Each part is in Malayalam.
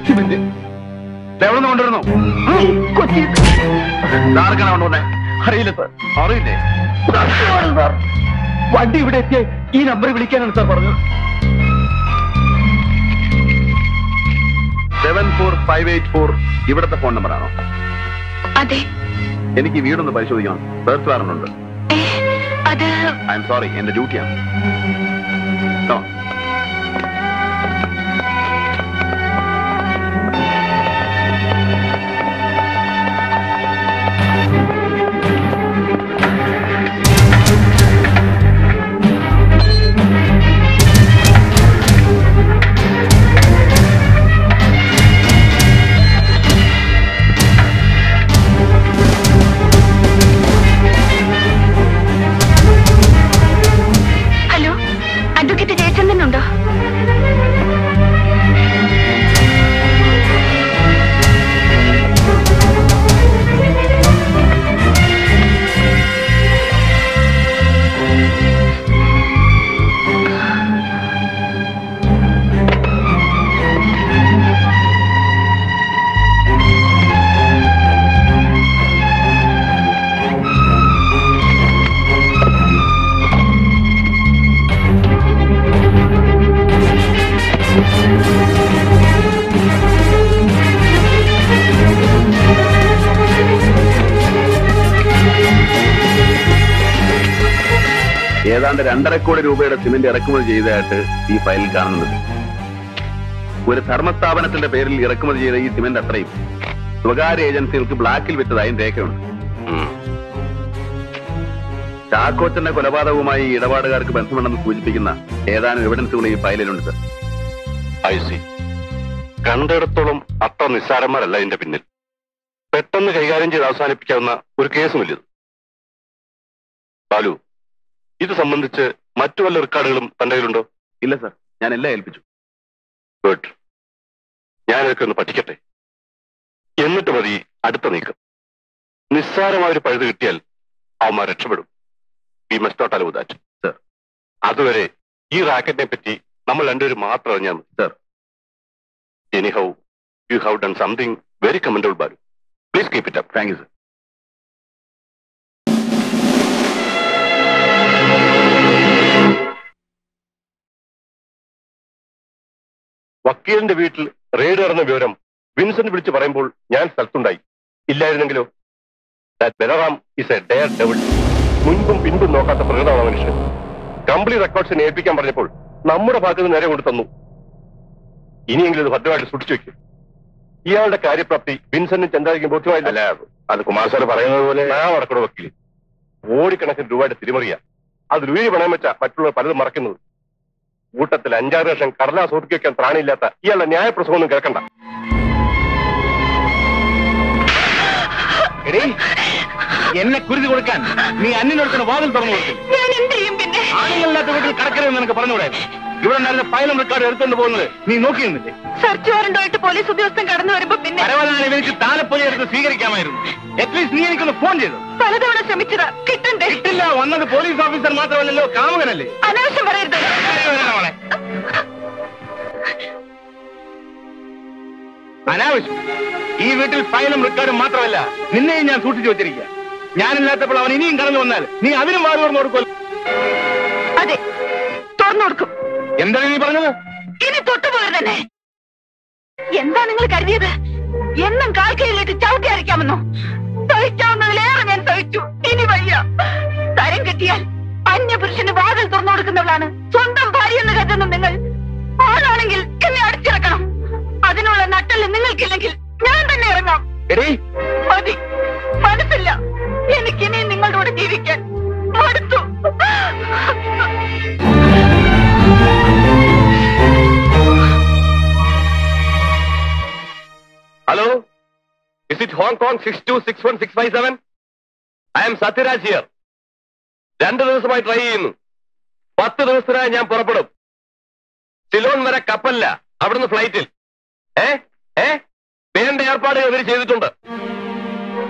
സിമന്റ് എവിടെ നിന്ന് കൊണ്ടുവരുന്നു? കൊച്ചി. ആർക്കാണ് കൊണ്ടുവന്നേ? അറിയില്ല സാർ. അറിയില്ലേ സാർ? വണ്ടി ഇവിടെ എത്തിയ ഈ നമ്പർ വിളിക്കാനാണ് സാർ പറഞ്ഞത്. 74584 ഇവിടുത്തെ ഫോൺ നമ്പറാണോ? അതെ. എനിക്ക് വീടൊന്ന് പരിശോധിക്കണം. സെർച്ച് വാറന്റ് ഉണ്ട്. ഐ എം സോറി, എന്റെ ഡ്യൂട്ടിയാണ്. ഏതാണ്ട് 2.5 കോടി രൂപയുടെ സിമന്റ് ഇറക്കുമതി ചെയ്തതായിട്ട് ഈ ഫയലിൽ കാണുന്നുണ്ട്. ഒരു ധർമ്മസ്ഥാപനത്തിന്റെ പേരിൽ ഇറക്കുമതി ചെയ്ത ഈ സിമന്റ് അത്രയും സ്വകാര്യ ഏജൻസികൾക്ക് ബ്ലാക്കിൽ വിറ്റതായും രേഖയുണ്ട്. ചാക്കോച്ചന്റെ കൊലപാതകവുമായി ഇടപാടുകാർക്ക് ബന്ധമുണ്ടെന്ന് സൂചിപ്പിക്കുന്ന ഏതാനും എവിഡൻസുകൾ ഈ ഫയലിലുണ്ട് സർ. I C. കണ്ടിടത്തോളം അത്ര നിസ്സാരന്മാരല്ല ഇതിന്റെ പിന്നിൽ. പെട്ടെന്ന് കൈകാര്യം ചെയ്ത് അവസാനിപ്പിക്കാവുന്ന ഒരു കേസുമില്ലത്. ബാലു, ഇത് സംബന്ധിച്ച് മറ്റു വല്ല റെക്കോർഡുകളും തന്റെ കയ്യിലുണ്ടോ? ഇല്ല സർ, ഞാൻ എല്ലാം ഏൽപ്പിച്ചു. ഗുഡ്. ഞാനതൊക്കെ ഒന്ന് പഠിക്കട്ടെ, എന്നിട്ട് മതി അടുത്ത നീക്കം. നിസ്സാരമായൊരു പഴുത് കിട്ടിയാൽ അവന്മാർ രക്ഷപ്പെടും. We must not allow that sir. അതുവരെ ഈ റാക്കറ്റിനെ പറ്റി നമ്മൾ രണ്ടുപേരും മാത്രം അറിഞ്ഞാൽ മതി സർ. Anyhow you have done something very commendable Balu. Please keep it up. Thank you sir. വക്കീലിന്റെ വീട്ടിൽ റെയ്ഡ് നടന്ന വിവരം വിൻസെന്റ് വിളിച്ച് പറയുമ്പോൾ ഞാൻ സ്ഥലത്തുണ്ടായി. ഇല്ലായിരുന്നെങ്കിലോ? Balaram is a dare devil. മുൻപും പിൻപും നോക്കാത്ത പ്രകൃതമാണ് മനുഷ്യൻ. കമ്പനി റെക്കോർഡ്സിനെ ഏൽപ്പിക്കാൻ പറഞ്ഞപ്പോൾ നമ്മുടെ ഭാഗത്ത് നിന്ന് നേരെ കൊണ്ട് തന്നു. ഇനിയെങ്കിലും ഇത് ഭദ്രമായിട്ട് സൂക്ഷിച്ചു വെക്കും. ഇയാളുടെ കാര്യപ്രാപ്തി വിൻസെന്റിന് ചന്ദ്രാദിക്കും ബോധ്യമായില്ല. അത് കുമാർ സാർ പറയുന്നത് പോലെ ഞാൻ അടക്കണ വക്കീല് കോടിക്കണക്കിന് രൂപയുടെ തിരിമറിയ. അതിൽ ഉയരി പണയം വെച്ച മറ്റുള്ളവർ പലതും മറക്കുന്നത്. കൂട്ടത്തിൽ 5-6 ലക്ഷം കടലാസ് ഒതുക്കി വെക്കാൻ പ്രാണിയില്ലാത്ത ഇയാളുടെ ന്യായപ്രസവമൊന്നും കേൾക്കണ്ട. എന്നെ കുരുതി കൊടുക്കാൻ നീ അന്യനോടത്തിന് വാതിൽ തുറന്നു കൊടുക്കില്ല. ആണുങ്ങളില്ലാത്ത വീട്ടിൽ കടക്കരുതെന്ന് എനിക്ക് പറഞ്ഞുകൂടെ? ഇവിടെ ഉണ്ടായിരുന്ന ഫയലും റെക്കോർഡ് എടുത്തുകൊണ്ട് പോകുന്നത് നീ നോക്കിയിരുന്നില്ലേ? സെർച്ച് വാറന്റുമായിട്ട് പോലീസ് ഉദ്യോഗസ്ഥൻ കടന്നു വരുമ്പോ പിന്നെ പരവനാണ് ഇവർക്ക് താലപ്പൊലി എടുത്ത് സ്വീകരിക്കാമായിരുന്നു. അറ്റ്ലീസ്റ്റ് നീ എനിക്കൊന്ന് ഫോൺ ചെയ്തു. പലതവണ ശ്രമിച്ചതാ, കിട്ടണ്ടേ? കിട്ടില്ല. വന്നത് പോലീസ് ഓഫീസർ മാത്രമല്ലല്ലോ, കാമുകനല്ലേ? അനാവശ്യം പറയരുത്. അനാവശ്യം. ഈ വീട്ടിൽ ഫയലും റെക്കോർഡും മാത്രമല്ല, നിന്നെയും ഞാൻ സൂക്ഷിച്ചു വെച്ചിരിക്കുക. ഞാനില്ലാത്തപ്പോൾ അവൻ ഇനിയും കടന്നു വന്നാൽ നീ അതിനും വാതി തുറന്നു കൊടുക്കുമല്ലോ. അതെ, തുറന്നു കൊടുക്കും. എന്താണ് നീ പറഞ്ഞത്? ഇനി തൊട്ടുപോയത് തന്നെ. എന്താ നിങ്ങൾ കരുതിയത്? എന്നും കാൽക്കയിലിട്ട് ചവിട്ടി അരയ്ക്കാമെന്നോ? സഹിക്കാവുന്നതിലേറെ ഞാൻ സഹിച്ചു. ഇനി വയ്യ. തരം കിട്ടിയാൽ അന്യപുരുഷന് വാതിൽ തുറന്നു കൊടുക്കുന്നവളാണ് സ്വന്തം ഭാര്യ എന്ന് കരുതുന്നു നിങ്ങൾ. ആളാണെങ്കിൽ എന്നെ അടിച്ചിറക്കണം. അതിനുള്ള നട്ടല് നിങ്ങൾക്കില്ലെങ്കിൽ ഞാൻ തന്നെ ഇറങ്ങാം. മതി, മനസ്സില്ല. എനിക്കിനി നിങ്ങളുടെ കൂടെ ജീവിക്കാൻ മടുത്തു. Hello, is it Hong Kong 6261-657? I M Sathyaraj here. 2 ദിവസമായി ട്രൈ ചെയ്യുന്നു. 10 ദിവസത്തിനായി ഞാൻ പുറപ്പെടും. സിലോൺ വരെ കപ്പലില്ല, അവിടുന്ന് ഫ്ലൈറ്റിൽ. വേണ്ട ഏർപ്പാടുകൾ ഇവർ ചെയ്തിട്ടുണ്ട്.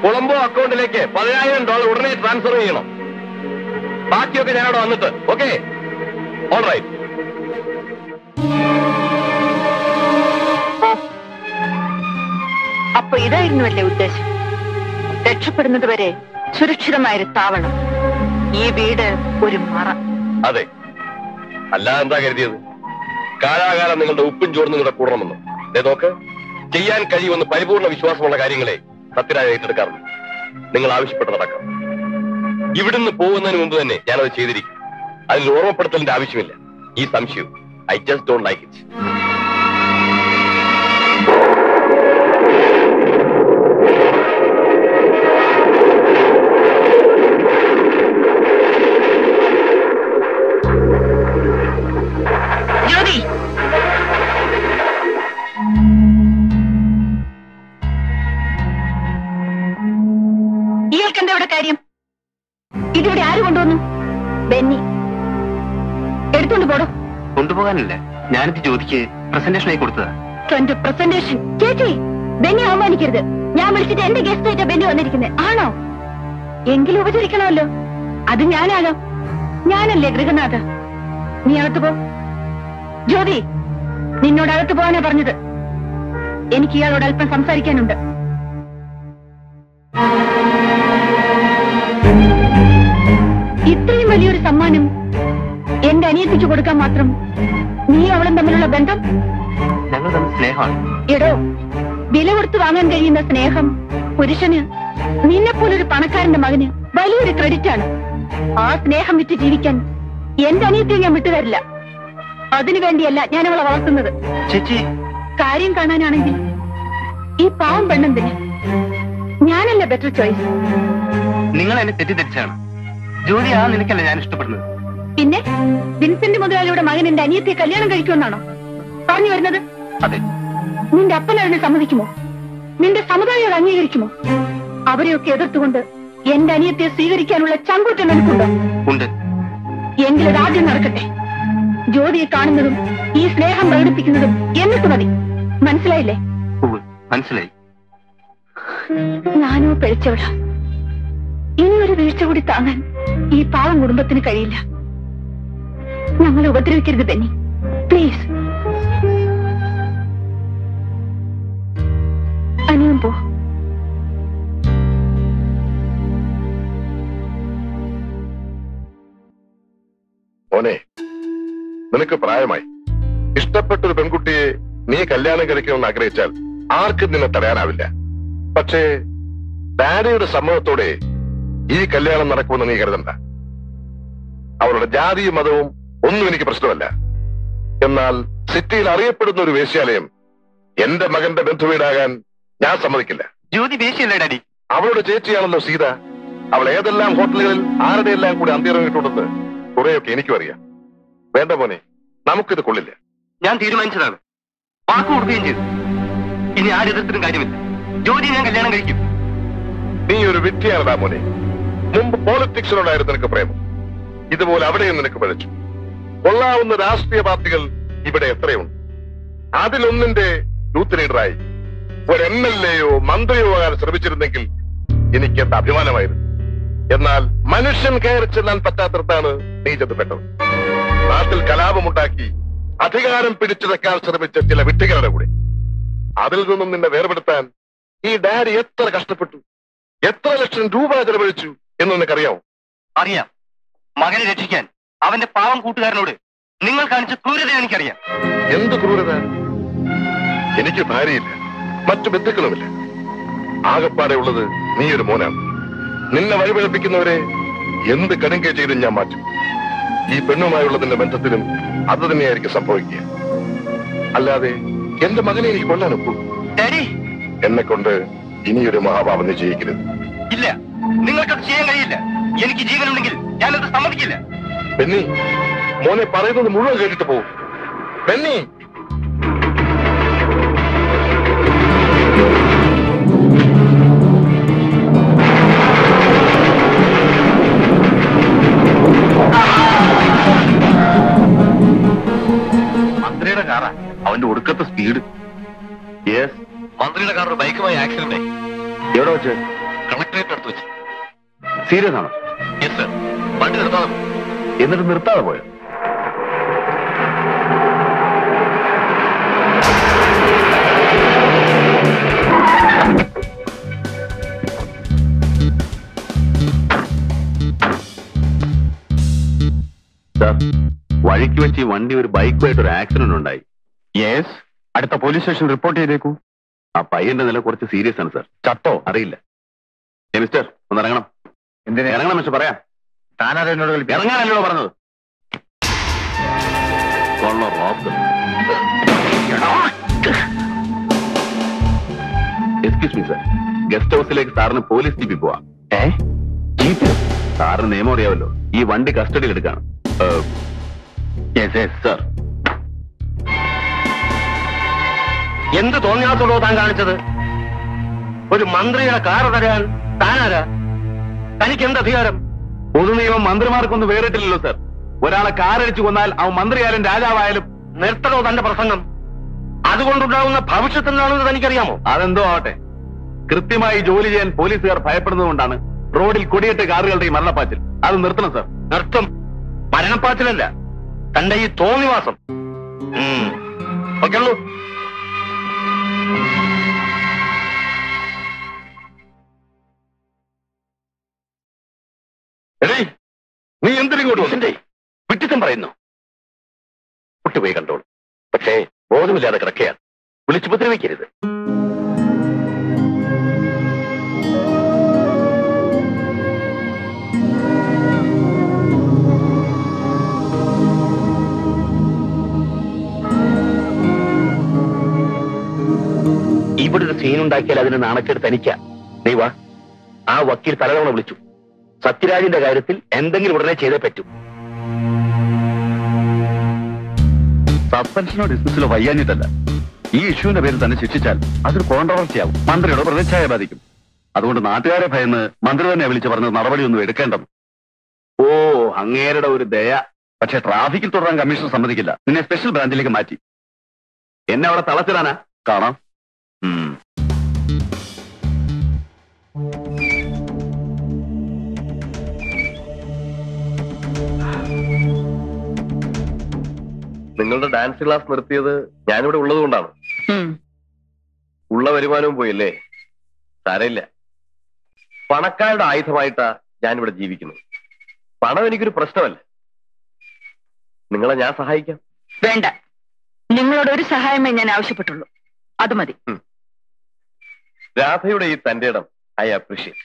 കൊളംബോ അക്കൗണ്ടിലേക്ക് $10,000 ഉടനെ ട്രാൻസ്ഫർ ചെയ്യണം. ബാക്കിയൊക്കെ ഞാനവിടെ വന്നിട്ട്. Okay, all right. ഇതായിരുന്നുവല്ലേ ഉദ്ദേശം? രക്ഷപ്പെടുന്നത് വരെ സുരക്ഷിതമായൊരു താവളം, ഈ വീട് ഒരു മറ. അതെ, അല്ലാതെ എന്താ കരുതിയത്? കാലാകാലം നിങ്ങളുടെ ഉപ്പും ചോർന്ന് നിങ്ങളുടെ കൂടണമെന്ന്. നോക്ക്, ചെയ്യാൻ കഴിയുമെന്ന് പരിപൂർണ വിശ്വാസമുള്ള കാര്യങ്ങളെ സത്യരായ ഏറ്റെടുക്കാറുണ്ട്. നിങ്ങൾ ആവശ്യപ്പെട്ട് നടക്കാം. ഇവിടുന്ന് പോകുന്നതിന് മുമ്പ് തന്നെ ഞാനത് ചെയ്തിരിക്കും. അതിൽ ഓർമ്മപ്പെടുത്തലിന്റെ ആവശ്യമില്ല. ഈ സംശയം I just don't like it. ഇയാൾക്കെന്താ ഇവിടെ കാര്യം? ഇതിവിടെ ആര് കൊണ്ടുവന്നു? ബെന്നി. എടുത്തോണ്ട് പോടോ. കൊണ്ടുപോകാനല്ല, ഞാനിത് ജ്യോതിക്ക് പ്രസന്റേഷൻ ആയി കൊടുത്തതാ. പ്രസന്റേഷൻ? ചേച്ചി, ബെന്നി അവമാനിക്കരുത്. ഞാൻ വിളിച്ചിട്ട് എന്റെ ഗസ്റ്റ് ആയിട്ടാ ബെന്നി വന്നിരിക്കുന്നത്. ആണോ? എങ്കിലും ഉപചരിക്കണമല്ലോ. അത് ഞാനാകാം. ഞാനല്ലേ ഗൃഹനാഥ. നീ അകത്ത് പോ. ജ്യോതി, നിന്നോട് അകത്ത് പോകാനാ പറഞ്ഞത്. എനിക്ക് ഇയാളോട് അല്പം സംസാരിക്കാനുണ്ട്. ഇത്രയും വലിയൊരു സമ്മാനം എന്റെ അനിയത്തിക്ക് കൊടുക്കാൻ മാത്രം നീ അവളും തമ്മിലുള്ള ബന്ധം? ഞങ്ങൾ തമ്മിൽ സ്നേഹമാണ്. എടോ, വില കൊടുത്ത് വാങ്ങാൻ കഴിയുന്ന സ്നേഹം പുരുഷന്, നിന്നെപ്പോലൊരു പണക്കാരന്റെ മകന് വലിയൊരു ക്രെഡിറ്റ് ആണ്. ആ സ്നേഹം വിറ്റ് ജീവിക്കാൻ എന്റെ അനിയത്തിയെ ഞാൻ വിട്ടുതരില്ല. അതിനുവേണ്ടിയല്ല ഞാൻ അവളെ വളർത്തുന്നത്. ചേച്ചി, കാര്യം കാണാനാണെങ്കിൽ ഈ പാവം പെണ്ണെന്തിന്? ഞാനല്ല ബെറ്റർ ചോയ്സ്. നിങ്ങൾ എന്നെ തെറ്റിദ്ധരിച്ചാണ്. ജ്യോതി ആ നിനക്കല്ല ഞാൻ ഇഷ്ടപ്പെടുന്നത്. പിന്നെ വിൻസെന്റ് മുതലാളിയുടെ മകൻ എന്റെ അനിയത്തിയെ കല്യാണം കഴിക്കുമെന്നാണോ പറഞ്ഞു വരുന്നത്? അതെ. നിന്റെ അപ്പൻ അതിനെ സമ്മതിക്കുമോ? നിന്റെ സമുദായം അംഗീകരിക്കുമോ? അവരെയൊക്കെ എതിർത്തുകൊണ്ട് എന്റെ അനിയത്തിയെ സ്വീകരിക്കാനുള്ള ചങ്കൂറ്റം നിനക്കുണ്ടോ? ഉണ്ട്. എങ്കിലത് ആദ്യം നടക്കട്ടെ. ജ്യോതിയെ കാണുന്നതും ഈ സ്നേഹം പ്രകടിപ്പിക്കുന്നതും എന്നിട്ട് മതി. മനസ്സിലായില്ലേ? മനസ്സിലായി. ഞാനോ പിഴച്ചവള. ഇനിയൊരു വീഴ്ച കൂടി താങ്ങാൻ ഈ പാവം കുടുംബത്തിന് കഴിയില്ല. ഞങ്ങളെ ഉപദ്രവിക്കരുത് ബെന്നി, പ്ലീസ്. അനിയൻ പോ. മോനെ, നിനക്ക് പ്രായമായി. ഇഷ്ടപ്പെട്ടൊരു പെൺകുട്ടിയെ നീ കല്യാണം കഴിക്കണമെന്ന് ആഗ്രഹിച്ചാൽ ആർക്കും നിന്നെ തടയാനാവില്ല. പക്ഷേ ഡാഡിയുടെ സമ്മതത്തോടെ ഈ കല്യാണം നടക്കുമെന്ന് നീ കരുതണ്ട. അവരുടെ ജാതിയും മതവും ഒന്നും എനിക്ക് പ്രശ്നമല്ല. എന്നാൽ സിറ്റിയിൽ അറിയപ്പെടുന്ന ഒരു വേശ്യാലയം എന്റെ മകന്റെ ബന്ധുവീടാകാൻ ഞാൻ സമ്മതിക്കില്ല. ജ്യോതി വേശ്യല്ലേ ഡാഡി? അവളുടെ ചേച്ചിയാണല്ലോ സീത. അവൾ ഏതെല്ലാം ഹോട്ടലുകളിൽ ആരുടെയെല്ലാം കൂടി അന്തിയിറങ്ങിയിട്ടുണ്ടെന്ന് കുറെയൊക്കെ എനിക്കും അറിയാം. വേണ്ട മോനെ, നമുക്കിത് കൊള്ളില്ല. ഞാൻ തീരുമാനിച്ചതാണ്. വാക്ക് കൊടുക്കുകയും ചെയ്തു. ഇനി ആരെതിർത്തിനും കാര്യമില്ല. ജ്യോതി ഞാൻ കല്യാണം കഴിക്കും. നീ ഒരു വിദ്യയാണടാ മോനെ. മുമ്പ് പോളിറ്റിക്സിനോടായിരുന്നു നിനക്ക് പ്രേമം. ഇതുപോലെ അവിടെയും നിനക്ക് പഴച്ചു. കൊള്ളാവുന്ന രാഷ്ട്രീയ പാർട്ടികൾ ഇവിടെ എത്രയുണ്ട്. അതിലൊന്നിന്റെ യൂത്ത് ലീഡറായി ഒരു MLA-യോ മന്ത്രിയോ ആകാൻ ശ്രമിച്ചിരുന്നെങ്കിൽ എനിക്ക് എന്താ അഭിമാനമായിരുന്നു. എന്നാൽ മനുഷ്യൻ കയറി ചെല്ലാൻ പറ്റാത്തടത്താണ് നീ ചെന്നപ്പെട്ടത്. നാട്ടിൽ കലാപമുണ്ടാക്കി അധികാരം പിടിച്ചെടുക്കാൻ ശ്രമിച്ച ചില വിഡ്ഢികളുടെ കൂടെ. അതിൽ നിന്നും നിന്നെ വേർപെടുത്താൻ ഈ ഡാഡി എത്ര കഷ്ടപ്പെട്ടു, എത്ര ലക്ഷം രൂപ ചെലവഴിച്ചു എന്ന് നിനക്കറിയാമോ? അറിയാം. മകനെ രക്ഷിക്കാൻ അവന്റെ പാവം കൂട്ടുകാരനോട് നിങ്ങൾ കാണിച്ച ക്രൂരത എനിക്കറിയാം. എന്ത് ക്രൂരത? എനിക്ക് ഭാര്യയില്ല, മറ്റു ബന്ധുക്കളുമില്ല. ആകപ്പാടെ ഉള്ളത് നീ ഒരു മോനാണ്. നിന്നെ വഴിപഴപ്പിക്കുന്നവരെ എന്ത് കടുങ്കൈ ചെയ്തും ഞാൻ മാറ്റും. ഈ പെണ്ണുമായുള്ള നിന്റെ ബന്ധത്തിലും അത് തന്നെയായിരിക്കും സംഭവിക്കുക. അല്ലാതെ എന്റെ മകനെ എനിക്ക് കൊല്ലാനൊക്കൂ? ഡാഡി, എന്നെ കൊണ്ട് ഇനിയൊരു മഹാപാപം നീ ചെയ്യിക്കരുത്. ഇല്ല, നിങ്ങൾക്കത് ചെയ്യാൻ കഴിയില്ല. എനിക്ക് ജീവനുണ്ടെങ്കിൽ ഞാനത് സമ്മതിക്കില്ല. ബെന്നി, മോനെ പറയുന്നത് മുഴുവൻ കേട്ടിട്ട് പോകും. ബെന്നി, മന്ത്രിയുടെ കാറാ. അവന്റെ ഒടുക്കത്തെ സ്പീഡ്. യെസ്, മന്ത്രിയുടെ കാർ ഒരു ബൈക്കുമായി ആക്സിഡന്റ് ആയി. എവിടെ വെച്ച്? കളക്ടറേറ്റ് അടുത്ത് വെച്ച്. സീരിയസ് ആണോ? Yes sir. വണ്ടി നിർത്താതെ. എന്നിട്ട് നിർത്താതെ പോയോ? ഇടയ്ക്ക് വെച്ച് ഈ വണ്ടി ഒരു ബൈക്കുമായിട്ട് ഒരു ആക്സിഡന്റ് ഉണ്ടായി. യെസ്, അടുത്ത പോലീസ് സ്റ്റേഷൻ റിപ്പോർട്ട് ചെയ്തേക്കൂ. ആ പയ്യന്റെ നില കുറച്ച് സീരിയസ് ആണ് സാർ. ചത്തോ? അറിയില്ല. മിസ്റ്റർ ഒന്ന് ഇറങ്ങണം. എന്തിനാ ഇറങ്ങണം മിസ്റ്റർ, പറയാം. താനാരോ എന്നോട് ഇറങ്ങാനല്ലോ പറഞ്ഞത്. എക്സ്ക്യൂസ് മീ സാർ, ഗസ്റ്റ് ഹൗസിലേക്ക് സാറിന് പോലീസ് ജീപ്പിൽ പോവാം. ജീപ്പ്? സാറിന് നിയമം അറിയാമല്ലോ, ഈ വണ്ടി കസ്റ്റഡിയിൽ എടുക്കാണ്. സാർ, എന്ത് തോന്നിയാത്തുള്ളൂ താൻ കാണിച്ചത്? ഒരു മന്ത്രിയുടെ കാറ് തരാൻ താനാരാ? തനിക്ക് എന്ത് അധികാരം? പൊതു നിയമം മന്ത്രിമാർക്കൊന്നും വേറിട്ടില്ലല്ലോ സാർ. ഒരാളെ കാറടിച്ചു കൊന്നാൽ അവൻ മന്ത്രിയായാലും രാജാവായാലും. നിർത്തണോ തന്റെ പ്രസംഗം? അതുകൊണ്ടുണ്ടാകുന്ന ഭവിഷ്യത്ത് എന്താണെന്ന് തനിക്കറിയാമോ? അതെന്തോ ആവട്ടെ, കൃത്യമായി ജോലി ചെയ്യാൻ പോലീസുകാർ ഭയപ്പെടുന്നതുകൊണ്ടാണ് റോഡിൽ കൊടിയേറ്റ കാറുകളുടെ ഈ മരണപ്പാച്ചിൽ. അത് നിർത്തണം സാർ. നിർത്തും. മരണപ്പാച്ചിലല്ല, തന്റെ ഈ തോന്നിവാസം. ഓക്കെയുള്ളൂ. എടേ, നീ എന്തിനിങ്ങോട്ട് വന്നിട്ടേ വിട്ടിത്തം പറയുന്നു? കുട്ടിപോയി കണ്ടോളൂ. പക്ഷേ ബോധമില്ലാതെ കിടക്കുകയാണ്. വിളിച്ചുപദ്രവിക്കരുത്. ഇവിടെ ഒരു സീനുണ്ടാക്കിയാൽ അതിന് നാണക്കേട് തനിക്ക. നീ വാ. ആ വക്കീൽ പലതവണ വിളിച്ചു. സത്യരാജിന്റെ കാര്യത്തിൽ എന്തെങ്കിലും ഉടനെ ചെയ്തേ പറ്റൂ. സസ്പെൻഷനോ ഡിസ്മിസിലോ വയ്യാഞ്ഞിട്ടല്ല. ഈ ഇഷ്യൂവിന്റെ പേരിൽ തന്നെ ശിക്ഷിച്ചാൽ അതൊരു കോൺട്രവേഴ്സിയാവും, മന്ത്രിയുടെ പ്രതിച്ഛായ ബാധിക്കും. അതുകൊണ്ട് നാട്ടുകാരെ ഭയന്ന് മന്ത്രി തന്നെ വിളിച്ചു പറഞ്ഞത് നടപടിയൊന്നും എടുക്കേണ്ടത്. ഓ, അങ്ങേരുടെ ഒരു ദയ. പക്ഷെ ട്രാഫിക്കിൽ തുടരാൻ കമ്മീഷണർ സമ്മതിക്കില്ല. നിന്നെ സ്പെഷ്യൽ ബ്രാഞ്ചിലേക്ക് മാറ്റി. എന്നെ അവിടെ തളച്ചിടാനാ? കാണാം. നിങ്ങളുടെ ഡാൻസ് ക്ലാസ് നിർത്തിയത് ഞാനിവിടെ ഉള്ളത് കൊണ്ടാണ്. ഉള്ള വരുമാനവും പോയില്ലേ? സാരമില്ല. പണക്കാരുടെ ആയുധമായിട്ടാ ഞാനിവിടെ ജീവിക്കുന്നത്. പണം എനിക്കൊരു പ്രശ്നമല്ല. നിങ്ങളെ ഞാൻ സഹായിക്കാം. വേണ്ട, നിങ്ങളോട് ഒരു സഹായമേ ഞാൻ ആവശ്യപ്പെട്ടുള്ളൂ. അത് മതി. രാധയുടെ ഈ തന്റെ ഇടം ഐ അപ്രീഷിയേറ്റ്.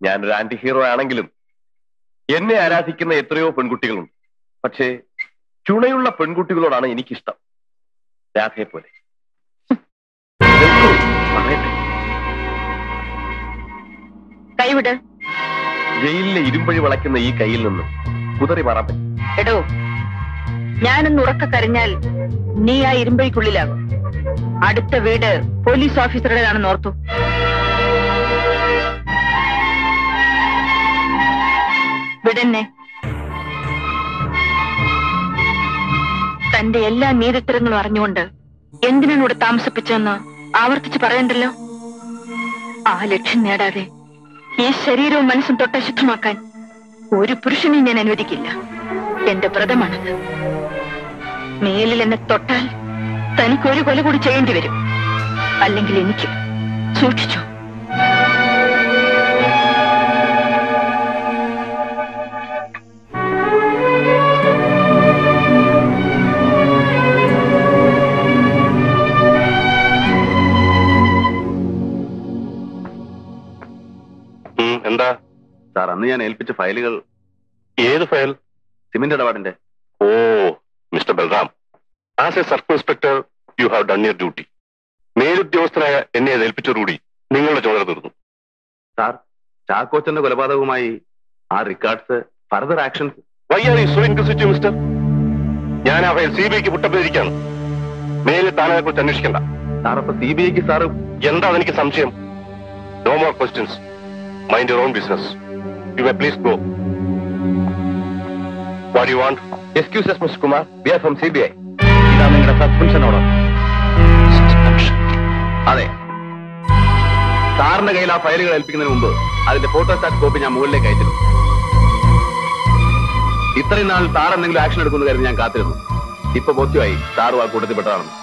ഞാനൊരു ആന്റി ഹീറോ ആണെങ്കിലും എന്നെ ആരാധിക്കുന്ന എത്രയോ പെൺകുട്ടികളുണ്ട്. പക്ഷേ ചുണയുള്ള പെൺകുട്ടികളോടാണ് എനിക്കിഷ്ടം, രാധയെ പോലെ. കൈവിട്. ജയിലിലെ ഇരുമ്പഴി വളയ്ക്കുന്ന ഈ കയ്യിൽ നിന്ന് കുതറി മാറാൻ പറ്റും. എടോ, ഞാനൊന്ന് ഉറക്ക കരഞ്ഞാൽ നീ ആ ഇരുമ്പഴിക്കുള്ളിലാകും. അടുത്ത വീട് പോലീസ് ഓഫീസറുടേതാണെന്ന് ഓർത്തു. വിടന്നെ. തന്റെ എല്ലാ നീതിത്തരങ്ങളും അറിഞ്ഞുകൊണ്ട് എന്തിനാണ് ഇവിടെ താമസിപ്പിച്ചതെന്ന് ആവർത്തിച്ച് പറയണ്ടല്ലോ. ആ ലക്ഷ്യം നേടാതെ ഈ ശരീരവും മനസ്സും തൊട്ടശുദ്ധമാക്കാൻ ഒരു പുരുഷനെയും ഞാൻ അനുവദിക്കില്ല. എന്റെ വ്രതമാണത്. മേലിൽ എന്നെ തൊട്ടാൽ തനിക്കൊരു കൊല കൂടി ചെയ്യേണ്ടി വരും. അല്ലെങ്കിൽ എനിക്ക്. സൂക്ഷിച്ചു. എന്താ സാർ, അന്ന് ഞാൻ ഏൽപ്പിച്ച ഫയലുകൾ. ഏത് ഫയൽ? സിമന്റ് ഇടപാടിന്റെ. Oh, mister Balram, as a circle inspector you have done your duty. മേലുദ്യോഗസ്ഥനായ എന്നെ അത് ഏൽപ്പിച്ചതോടുകൂടി നിങ്ങളുടെ ചുമതല തീർന്നു. സാർ, ചാക്കോച്ചന്റെ കൊലപാതകവുമായി ആ records, further actions. Why are you so inquisitive mister? ഞാൻ ആ ഫയൽ CBIക്ക് വിട്ടപ്പോയിരിക്കാണ്. മേലിൽ താനെ കുറിച്ച് അന്വേഷിക്കണ്ട. സാർ, അപ്പൊ CBIക്ക് സാറ് എന്താ എനിക്ക് സംശയം? No more questions. Mind your own business. You may please go. What do you want? Excuse us, Mr. Kumar. We are from CBI. ഇതാണ് നിങ്ങളുടെ സസ്പെൻഷൻ ഓർഡർ. അതെ, സാറിന്റെ കയ്യിൽ ആ ഫയലുകൾ ഏൽപ്പിക്കുന്നതിന് മുമ്പ് അതിന്റെ ഫോട്ടോസ്റ്റാറ്റ് കോപ്പി ഞാൻ മുകളിലേക്ക് അയച്ചിരുന്നു. ഇത്രയും നാൾ സാർ എന്തെങ്കിലും ആക്ഷൻ എടുക്കുന്ന കാര്യം ഞാൻ കാത്തിരുന്നു. ഇപ്പൊ ബോധ്യമായി സാറും ആ കൂട്ടത്തിൽപ്പെട്ടതാണെന്ന്.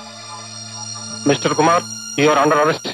Mr. Kumar, you are under arrest.